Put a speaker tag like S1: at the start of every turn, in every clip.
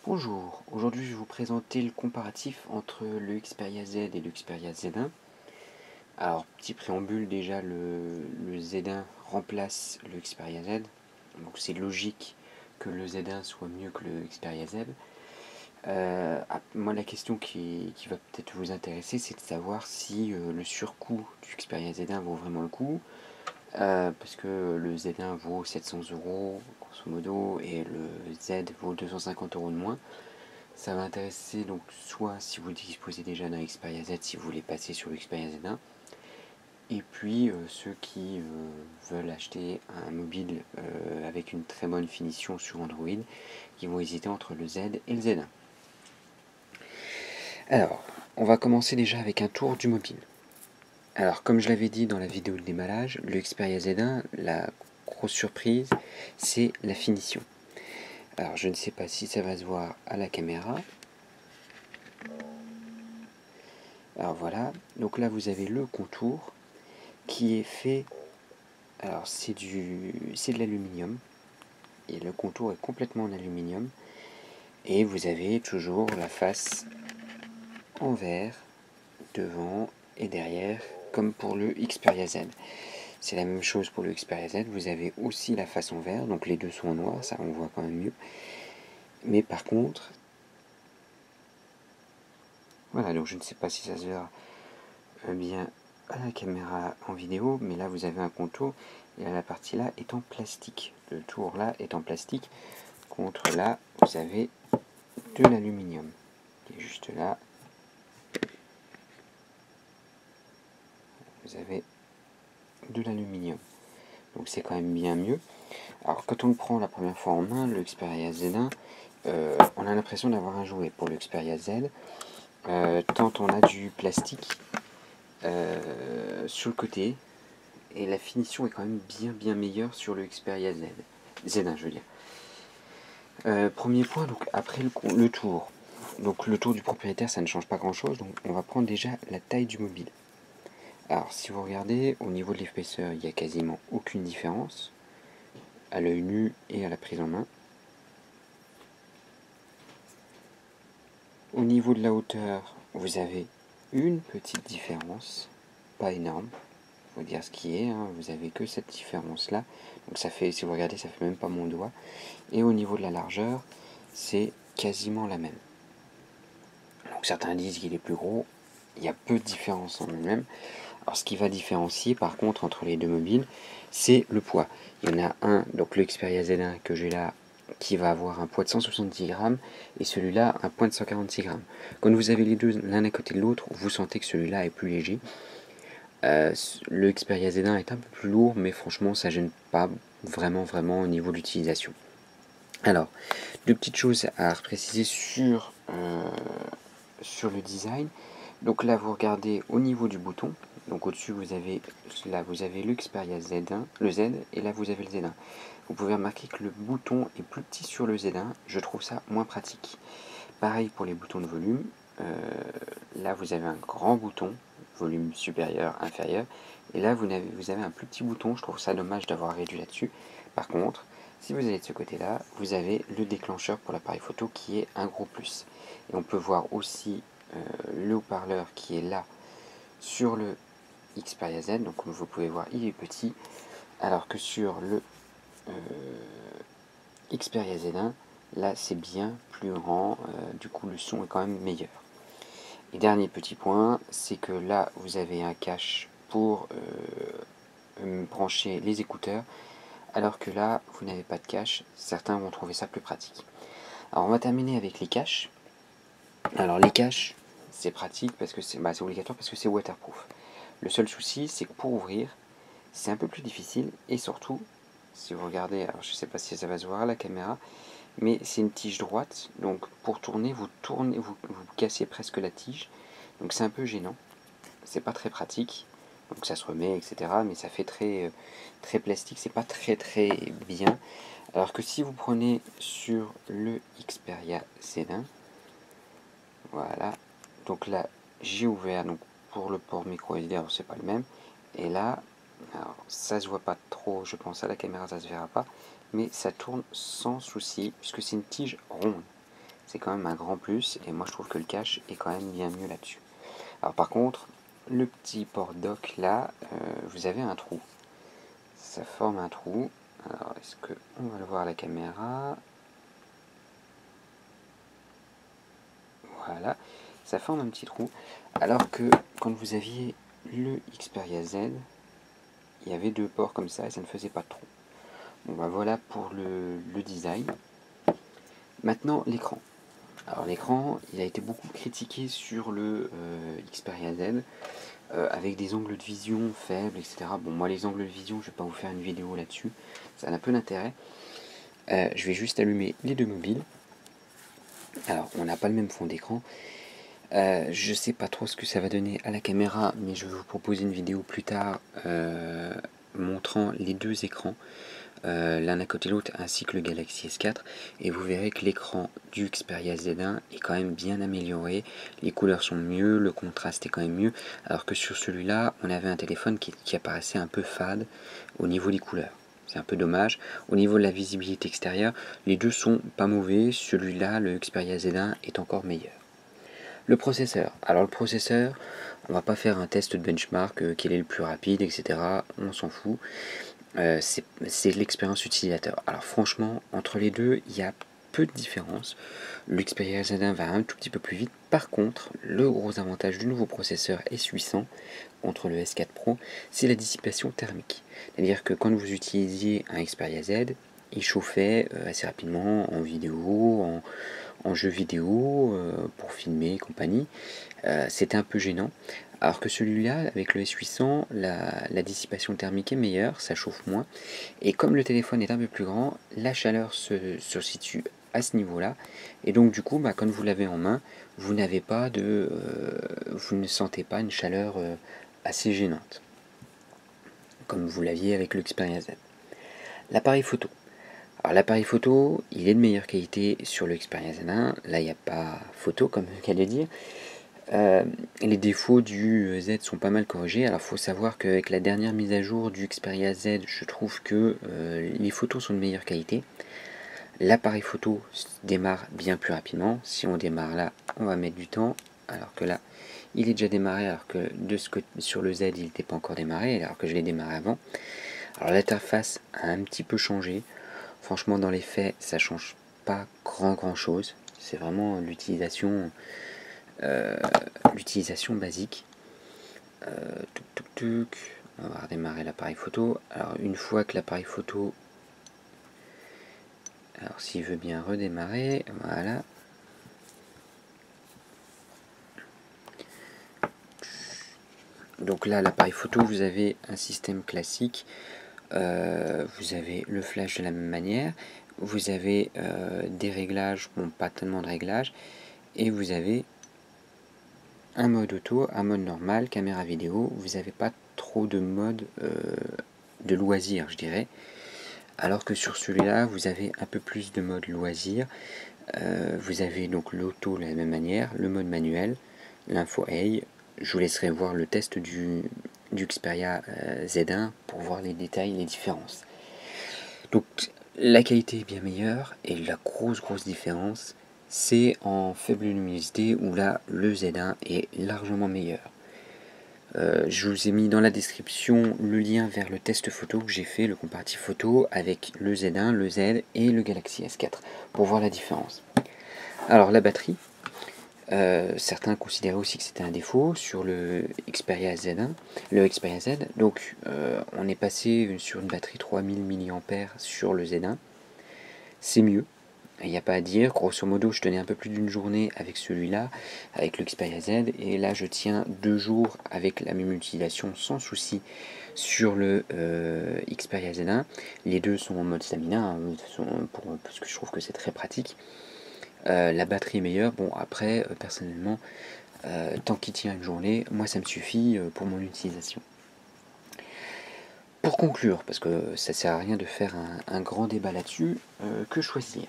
S1: Bonjour, aujourd'hui je vais vous présenter le comparatif entre le Xperia Z et le Xperia Z1. Alors, petit préambule, déjà le Z1 remplace le Xperia Z, donc c'est logique que le Z1 soit mieux que le Xperia Z. Moi, la question qui va peut-être vous intéresser, c'est de savoir si le surcoût du Xperia Z1 vaut vraiment le coup, parce que le Z1 vaut 700 euros grosso modo et le Z vaut 250 euros de moins. Ça va intéresser donc soit si vous disposez déjà d'un Xperia Z, si vous voulez passer sur le Xperia Z1, et puis ceux qui veulent acheter un mobile avec une très bonne finition sur Android, qui vont hésiter entre le Z et le Z1. Alors, on va commencer déjà avec un tour du mobile. Alors, comme je l'avais dit dans la vidéo de démarrage, le Xperia Z1, la grosse surprise, c'est la finition. Alors, je ne sais pas si ça va se voir à la caméra. Alors voilà, donc là vous avez le contour qui est fait, alors c'est de l'aluminium, et le contour est complètement en aluminium, et vous avez toujours la face en verre, devant et derrière, comme pour le Xperia Z. C'est la même chose pour le Xperia Z, vous avez aussi la face en verre, donc les deux sont en noir, ça on voit quand même mieux. Mais par contre, voilà, donc je ne sais pas si ça se verra bien à la caméra en vidéo, mais là vous avez un contour, et là, la partie là est en plastique. Le tour là est en plastique, contre là vous avez de l'aluminium, qui est juste là. Vous avez de l'aluminium, donc c'est quand même bien mieux. Alors quand on le prend la première fois en main, le Xperia Z1, on a l'impression d'avoir un jouet. Pour le Xperia Z, tant on a du plastique sur le côté, et la finition est quand même bien meilleure sur le Xperia Z1 je veux dire. Premier point, donc après le tour. Donc le tour du propriétaire, ça ne change pas grand chose, donc on va prendre déjà la taille du mobile. Alors si vous regardez, au niveau de l'épaisseur, il n'y a quasiment aucune différence, à l'œil nu et à la prise en main. Au niveau de la hauteur, vous avez une petite différence, pas énorme, faut dire ce qui est, hein, vous avez que cette différence là, donc ça fait, si vous regardez, ça fait même pas mon doigt. Et au niveau de la largeur, c'est quasiment la même. Donc certains disent qu'il est plus gros, il y a peu de différence en elle-même. Alors ce qui va différencier par contre entre les deux mobiles, c'est le poids. Il y en a un, donc le Xperia Z1 que j'ai là, qui va avoir un poids de 170 grammes, et celui-là un poids de 146 grammes. Quand vous avez les deux l'un à côté de l'autre, vous sentez que celui-là est plus léger. Le Xperia Z1 est un peu plus lourd, mais franchement ça gêne pas vraiment au niveau de l'utilisation. Alors, deux petites choses à préciser sur le design. Donc là vous regardez au niveau du bouton, donc au-dessus vous avez le Xperia Z1, le Z, et là vous avez le Z1. Vous pouvez remarquer que le bouton est plus petit sur le Z1, je trouve ça moins pratique. Pareil pour les boutons de volume, là vous avez un grand bouton, volume supérieur, inférieur, et là vous avez un plus petit bouton, je trouve ça dommage d'avoir réduit là-dessus. Par contre, si vous allez de ce côté-là, vous avez le déclencheur pour l'appareil photo qui est un gros plus. Et on peut voir aussi le haut-parleur qui est là sur le Xperia Z, donc comme vous pouvez voir il est petit, alors que sur le Xperia Z1, là c'est bien plus grand, du coup le son est quand même meilleur. Et dernier petit point, c'est que là vous avez un cache pour brancher les écouteurs, alors que là vous n'avez pas de cache, certains vont trouver ça plus pratique. Alors on va terminer avec les caches. Alors les caches, c'est pratique parce que c'est obligatoire parce que c'est waterproof. Le seul souci, c'est que pour ouvrir, c'est un peu plus difficile, et surtout, si vous regardez, alors je ne sais pas si ça va se voir à la caméra, mais c'est une tige droite, donc pour tourner, vous cassez presque la tige, donc c'est un peu gênant, c'est pas très pratique, donc ça se remet, etc., mais ça fait très plastique, c'est pas très bien, alors que si vous prenez sur le Xperia Z1, voilà, donc là j'ai ouvert, donc pour le port micro SD, alors c'est pas le même, et là, alors ça se voit pas trop, je pense à la caméra ça se verra pas, mais ça tourne sans souci, puisque c'est une tige ronde. c'est quand même un grand plus, et moi je trouve que le cache est quand même bien mieux là-dessus. Alors par contre, le petit port dock là, vous avez un trou. Ça forme un trou. Alors est-ce que on va le voir à la caméra? Voilà, ça forme un petit trou. Alors que quand vous aviez le Xperia Z, il y avait 2 ports comme ça et ça ne faisait pas de trou. Bon bah voilà pour le design. Maintenant l'écran. Alors l'écran, il a été beaucoup critiqué sur le Xperia Z, avec des angles de vision faibles, etc. Bon, moi les angles de vision, je ne vais pas vous faire une vidéo là-dessus, ça a un peu d'intérêt. Je vais juste allumer les 2 mobiles. Alors, on n'a pas le même fond d'écran. Je ne sais pas trop ce que ça va donner à la caméra, mais je vais vous proposer une vidéo plus tard montrant les 2 écrans, l'un à côté de l'autre, ainsi que le Galaxy S4, et vous verrez que l'écran du Xperia Z1 est quand même bien amélioré, les couleurs sont mieux, le contraste est quand même mieux, alors que sur celui-là, on avait un téléphone qui apparaissait un peu fade au niveau des couleurs. C'est un peu dommage. Au niveau de la visibilité extérieure, les deux sont pas mauvais, celui-là, le Xperia Z1, est encore meilleur. Le processeur. Alors le processeur, on va pas faire un test de benchmark, quel est le plus rapide, etc. On s'en fout. C'est l'expérience utilisateur. Alors franchement, entre les deux, il y a peu de différence. Le Xperia Z1 va un tout petit peu plus vite. Par contre, le gros avantage du nouveau processeur S800 contre le S4 Pro, c'est la dissipation thermique. C'est-à-dire que quand vous utilisiez un Xperia Z, il chauffait assez rapidement en vidéo, en jeu vidéo, pour filmer et compagnie. C'était un peu gênant. Alors que celui-là, avec le S800, la dissipation thermique est meilleure, ça chauffe moins. Et comme le téléphone est un peu plus grand, la chaleur se situe à ce niveau-là. Et donc du coup, quand vous l'avez en main, vous n'avez pas vous ne sentez pas une chaleur assez gênante, comme vous l'aviez avec le Xperia Z. L'appareil photo. Alors l'appareil photo, il est de meilleure qualité sur le Xperia Z1. Là, il n'y a pas photo, comme qu'elle le dire. Les défauts du Z sont pas mal corrigés. Alors il faut savoir qu'avec la dernière mise à jour du Xperia Z, je trouve que les photos sont de meilleure qualité. L'appareil photo démarre bien plus rapidement. Si on démarre là, on va mettre du temps. Alors que là, il est déjà démarré, alors que sur le Z, il n'était pas encore démarré, alors que je l'ai démarré avant. Alors l'interface a un petit peu changé. Franchement, dans les faits, ça change pas grand chose. C'est vraiment l'utilisation basique. On va redémarrer l'appareil photo. Alors une fois que l'appareil photo, alors s'il veut bien redémarrer, voilà. Donc là, l'appareil photo, vous avez un système classique. Vous avez le flash de la même manière. Vous avez des réglages, bon pas tellement de réglages. Et vous avez un mode auto, un mode normal, caméra vidéo. Vous n'avez pas trop de mode de loisir, je dirais. Alors que sur celui-là, vous avez un peu plus de mode loisir. Vous avez donc l'auto de la même manière, le mode manuel, l'info A. Je vous laisserai voir le test du Xperia Z1 pour voir les détails, les différences. Donc la qualité est bien meilleure et la grosse différence, c'est en faible luminosité où là le Z1 est largement meilleur. Je vous ai mis dans la description le lien vers le test photo que j'ai fait, le comparatif photo avec le Z1, le Z et le Galaxy S4 pour voir la différence. Alors la batterie, certains considéraient aussi que c'était un défaut sur le Xperia Z1, le Xperia Z. Donc on est passé sur une batterie 3000 mAh sur le Z1. C'est mieux, il n'y a pas à dire. Grosso modo, je tenais un peu plus d'une journée avec celui-là, avec le Xperia Z, et là je tiens 2 jours avec la même utilisation sans souci sur le Xperia Z1. Les deux sont en mode stamina, hein, parce que je trouve que c'est très pratique. La batterie est meilleure. Bon, après, personnellement, tant qu'il tient une journée, moi ça me suffit pour mon utilisation. Pour conclure, parce que ça sert à rien de faire un grand débat là-dessus, que choisir?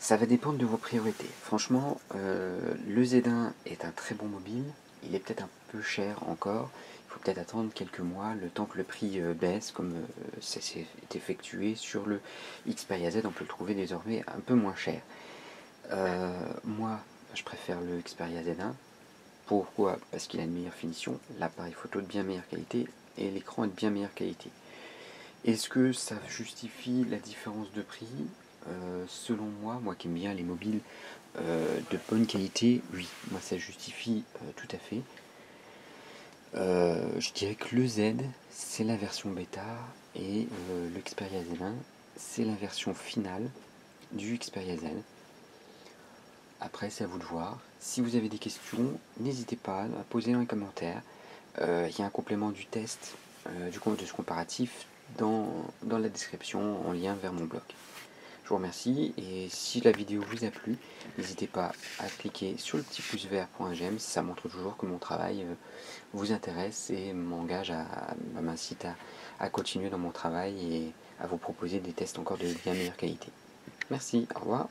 S1: Ça va dépendre de vos priorités. Franchement, le Z1 est un très bon mobile. Il est peut-être un peu cher encore. Il faut peut-être attendre quelques mois, le temps que le prix baisse, comme ça s'est effectué sur le Xperia Z. On peut le trouver désormais un peu moins cher. Moi, je préfère le Xperia Z1. Pourquoi? Parce qu'il a une meilleure finition, l'appareil photo de bien meilleure qualité et l'écran est de bien meilleure qualité. Est-ce que ça justifie la différence de prix? Selon moi qui aime bien les mobiles de bonne qualité, oui, moi ça justifie tout à fait. Je dirais que le Z, c'est la version bêta et le Xperia Z1, c'est la version finale du Xperia Z. Après, c'est à vous de voir. Si vous avez des questions, n'hésitez pas à poser dans les commentaires. Il y a un complément du test, de ce comparatif, dans la description en lien vers mon blog. Je vous remercie et si la vidéo vous a plu, n'hésitez pas à cliquer sur le petit pouce vert pour un j'aime, ça montre toujours que mon travail vous intéresse et m'incite à continuer dans mon travail et à vous proposer des tests encore de bien meilleure qualité. Merci, au revoir.